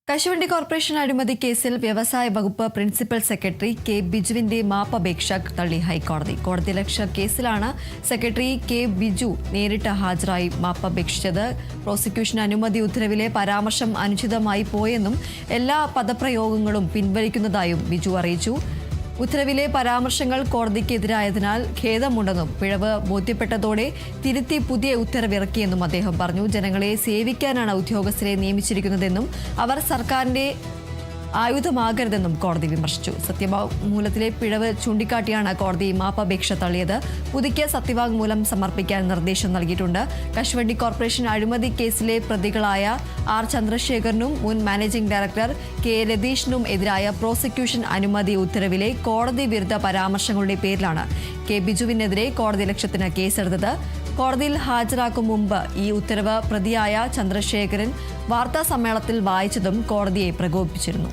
കശുവണ്ടി കോർപ്പറേഷൻ അഴിമതി കേസിൽ വ്യവസായ വകുപ്പ് പ്രിൻസിപ്പൽ സെക്രട്ടറി കെ ബിജുവിന്റെ മാപ്പപേക്ഷ തള്ളി ഹൈക്കോടതി. കോടതിയലക്ഷ്യ കേസിലാണ് സെക്രട്ടറി കെ ബിജു നേരിട്ട് ഹാജരായി മാപ്പപേക്ഷിച്ചത്. പ്രോസിക്യൂഷൻ അനുമതി ഉത്തരവിലെ പരാമർശം അനുചിതമായി പോയെന്നും എല്ലാ പദപ്രയോഗങ്ങളും പിൻവലിക്കുന്നതായും ബിജു അറിയിച്ചു. ഉത്തരവിലെ പരാമർശങ്ങൾ കോടതിക്കെതിരായതിനാൽ ഖേദമുണ്ടെന്നും പിഴവ് ബോധ്യപ്പെട്ടതോടെ തിരുത്തി പുതിയ ഉത്തരവിറക്കിയെന്നും അദ്ദേഹം പറഞ്ഞു. ജനങ്ങളെ സേവിക്കാനാണ് ഉദ്യോഗസ്ഥരെ നിയമിച്ചിരിക്കുന്നതെന്നും അവർ സർക്കാരിന്റെ ആയുധമാകരുതെന്നും കോടതി വിമർശിച്ചു. സത്യവാങ്മൂലത്തിലെ പിഴവ് ചൂണ്ടിക്കാട്ടിയാണ് കോടതി മാപ്പപേക്ഷ തള്ളിയത്. പുതുക്കിയ സത്യവാങ്മൂലം സമർപ്പിക്കാൻ നിർദ്ദേശം നൽകിയിട്ടുണ്ട്. കശുവണ്ടി കോർപ്പറേഷൻ അഴിമതി കേസിലെ പ്രതികളായ ആർ ചന്ദ്രശേഖരനും മുൻ മാനേജിംഗ് ഡയറക്ടർ കെ രതീഷിനും എതിരായ പ്രോസിക്യൂഷൻ അനുമതി ഉത്തരവിലെ കോടതി വിരുദ്ധ പരാമർശങ്ങളുടെ പേരിലാണ് കെ ബിജുവിനെതിരെ കോടതിയലക്ഷ്യത്തിന് കേസെടുത്തത്. കോടതിയിൽ ഹാജരാക്കും മുമ്പ് ഈ ഉത്തരവ് പ്രതിയായ ചന്ദ്രശേഖരൻ വാർത്താ സമ്മേളനത്തിൽ വായിച്ചതും കോടതിയെ പ്രകോപിപ്പിച്ചിരുന്നു.